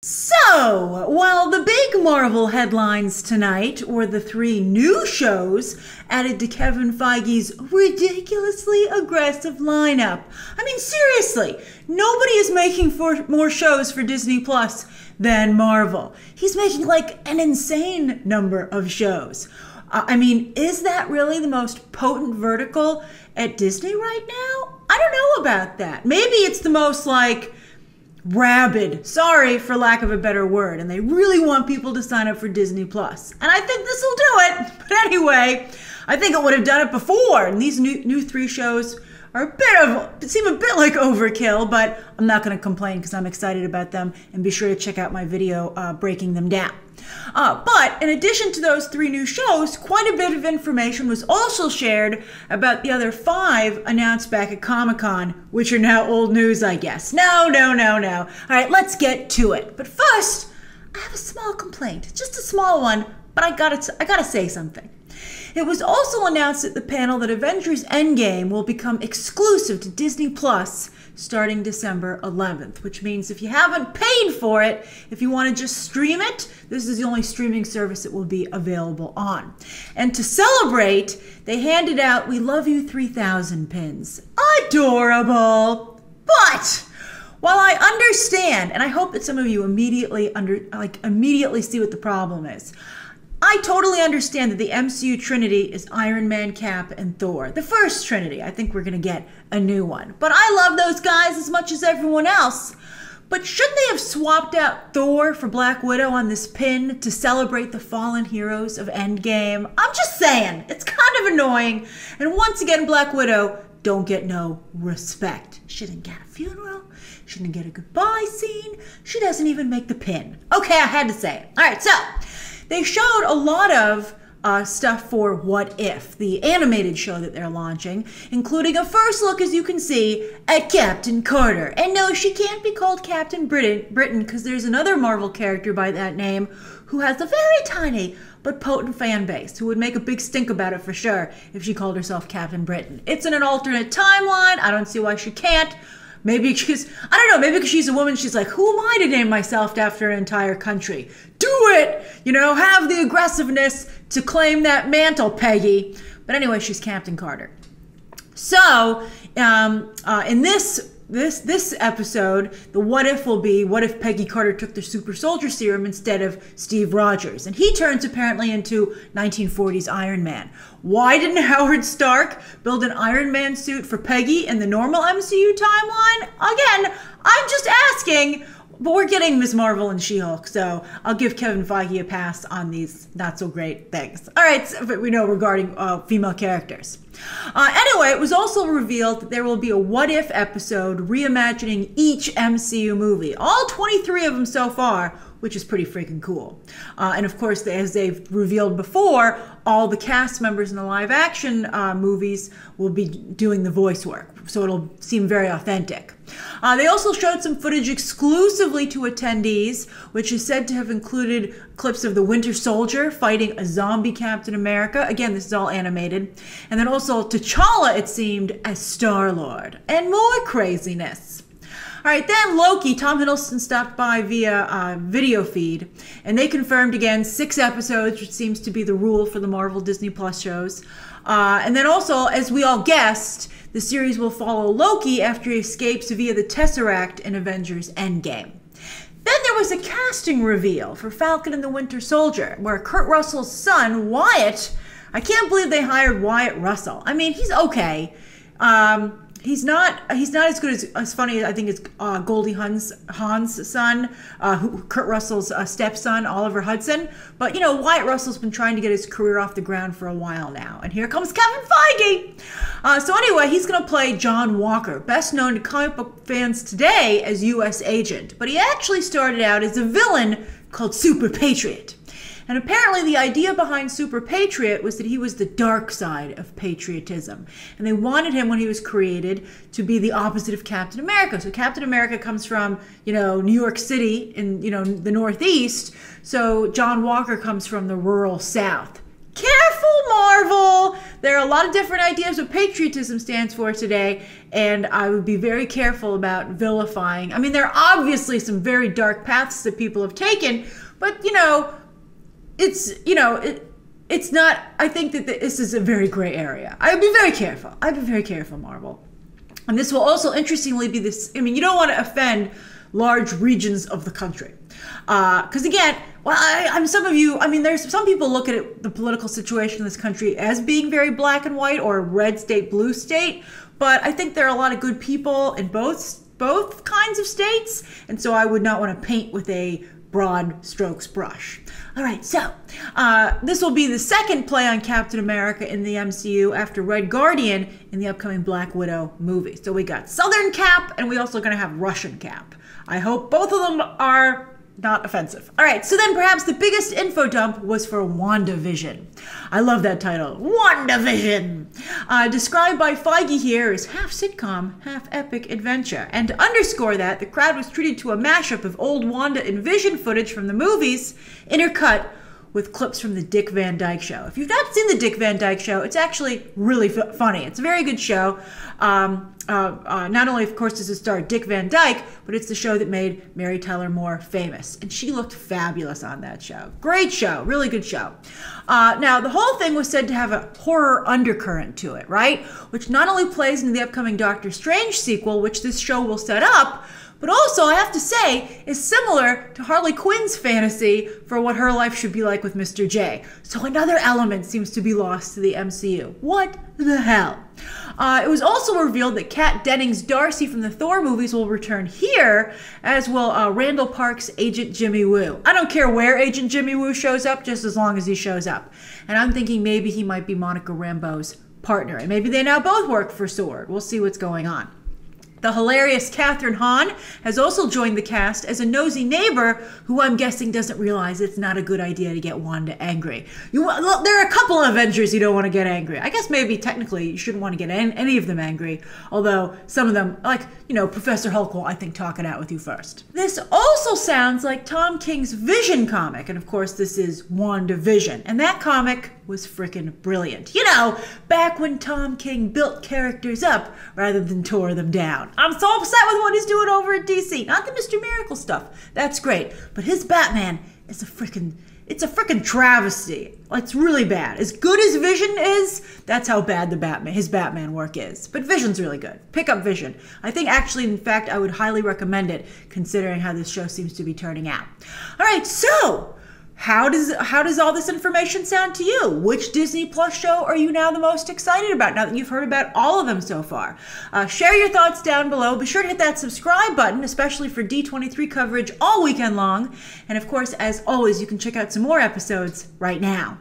So, while the big Marvel headlines tonight were the 3 new shows added to Kevin Feige's ridiculously aggressive lineup. I mean, seriously, nobody is making more shows for Disney Plus than Marvel. He's making like an insane number of shows. I mean, is that really the most potent vertical at Disney right now? I don't know about that. Maybe it's the most like rabid, sorry for lack of a better word, and they really want people to sign up for Disney Plus. And I think this will do it. But anyway, I think it would have done it before. And these new 3 shows are seem a bit like overkill, but I'm not going to complain because I'm excited about them. And be sure to check out my video breaking them down. But in addition to those 3 new shows, quite a bit of information was also shared about the other 5 announced back at Comic-Con, which are now old news, I guess. No. All right, let's get to it. But first, I have a small complaint, just a small one, but I gotta say something. It was also announced at the panel that Avengers Endgame will become exclusive to Disney Plus starting December 11th, which means if you haven't paid for it, if you want to just stream it, this is the only streaming service it will be available on. And to celebrate, they handed out We Love You 3000 pins. Adorable! But while I understand, and I hope that some of you immediately see what the problem is, I totally understand that the MCU Trinity is Iron Man, Cap, and Thor. The first Trinity. I think we're going to get a new one. But I love those guys as much as everyone else. But shouldn't they have swapped out Thor for Black Widow on this pin to celebrate the fallen heroes of Endgame? I'm just saying. It's kind of annoying. And once again, Black Widow don't get no respect. She didn't get a funeral. She didn't get a goodbye scene. She doesn't even make the pin. Okay, I had to say it. All right, so they showed a lot of stuff for What If, the animated show that they're launching, including a first look, as you can see, at Captain Carter. And no, she can't be called Captain Britain because there's another Marvel character by that name who has a very tiny but potent fan base who would make a big stink about it for sure if she called herself Captain Britain. It's in an alternate timeline. I don't see why she can't. Maybe because, I don't know, maybe because she's a woman, she's like, who am I to name myself after an entire country? Do it! You know, have the aggressiveness to claim that mantle, Peggy. But anyway, she's Captain Carter. So, in this episode, the what if will be, what if Peggy Carter took the super soldier serum instead of Steve Rogers? And he turns apparently into 1940s Iron Man. Why didn't Howard Stark build an Iron Man suit for Peggy in the normal MCU timeline? Again, I'm just asking, but we're getting Ms. Marvel and She-Hulk, so I'll give Kevin Feige a pass on these not so great things. All right, so we know regarding female characters. Anyway, it was also revealed that there will be a What If episode reimagining each MCU movie. All 23 of them so far, which is pretty freaking cool. And of course, as they've revealed before, all the cast members in the live action movies will be doing the voice work. So it'll seem very authentic. They also showed some footage exclusively to attendees, which is said to have included clips of the Winter Soldier fighting a zombie Captain America. Again, this is all animated. And then also T'Challa, it seemed, as Star-Lord. And more craziness. All right, then Loki, Tom Hiddleston stopped by via video feed, and they confirmed again 6 episodes, which seems to be the rule for the Marvel Disney Plus shows. And then also, as we all guessed, the series will follow Loki after he escapes via the Tesseract in Avengers Endgame. Then there was a casting reveal for Falcon and the Winter Soldier, where Kurt Russell's son, Wyatt, I can't believe they hired Wyatt Russell. I mean, he's okay. He's not as good as funny, I think, as Goldie Hawn's son, Kurt Russell's stepson, Oliver Hudson. But, you know, Wyatt Russell's been trying to get his career off the ground for a while now. And here comes Kevin Feige. So anyway, he's going to play John Walker, best known to comic book fans today as U.S. Agent. But he actually started out as a villain called Super Patriot. And apparently the idea behind Super Patriot was that he was the dark side of patriotism. And they wanted him, when he was created, to be the opposite of Captain America. So Captain America comes from, you know, New York City in, you know, the Northeast. So John Walker comes from the rural South. Careful, Marvel! there are a lot of different ideas what patriotism stands for today, and I would be very careful about vilifying. I mean, there are obviously some very dark paths that people have taken, but, it's not, I think that this is a very gray area. I would be very careful. I'd be very careful, Marvel. And this will also, interestingly, be this, I mean, you don't want to offend large regions of the country. Because again, well, there's some people look at it, the political situation in this country as being very black and white, or red state, blue state. But I think there are a lot of good people in both kinds of states. And so I would not want to paint with a broad strokes brush. All right, so this will be the second play on Captain America in the MCU after Red Guardian in the upcoming Black Widow movie. So we got Southern Cap, and we also going to have Russian Cap. I hope both of them are not offensive. All right, so then perhaps the biggest info dump was for WandaVision. I love that title, WandaVision. Described by Feige here as half sitcom, half epic adventure. And to underscore that, the crowd was treated to a mashup of old Wanda and Vision footage from the movies, intercut with clips from the Dick Van Dyke Show. If you've not seen the Dick Van Dyke Show, it's actually really funny. It's a very good show. Not only, of course, does it star Dick Van Dyke, but it's the show that made Mary Tyler Moore famous. And she looked fabulous on that show. Great show. Really good show. Now, the whole thing was said to have a horror undercurrent to it, right? Which not only plays into the upcoming Doctor Strange sequel, which this show will set up, but also, I have to say, is similar to Harley Quinn's fantasy for what her life should be like with Mr. J. So another element seems to be lost to the MCU. What the hell? It was also revealed that Kat Dennings' Darcy from the Thor movies will return here, as will Randall Park's Agent Jimmy Woo. I don't care where Agent Jimmy Woo shows up, just as long as he shows up. And I'm thinking maybe he might be Monica Rambeau's partner, and maybe they now both work for S.W.O.R.D. We'll see what's going on. The hilarious Kathryn Hahn has also joined the cast as a nosy neighbor who I'm guessing doesn't realize it's not a good idea to get Wanda angry. There are a couple of Avengers you don't want to get angry. I guess maybe technically you shouldn't want to get any of them angry, although some of them, like, Professor Hulk will, I think, talk it out with you first. This also sounds like Tom King's Vision comic, and of course this is WandaVision, and that comic was frickin' brilliant. Back when Tom King built characters up rather than tore them down. I'm so upset with what he's doing over at DC. Not the Mr. Miracle stuff. That's great. But his Batman is it's a frickin' travesty. It's really bad. As good as Vision is, that's how bad his Batman work is. But Vision's really good. Pick up Vision. I think actually, in fact, I would highly recommend it, considering how this show seems to be turning out. All right, so how does all this information sound to you? Which Disney Plus show are you now the most excited about, now that you've heard about all of them so far? Share your thoughts down below. Be sure to hit that subscribe button, especially for D23 coverage all weekend long. And of course, as always, you can check out some more episodes right now.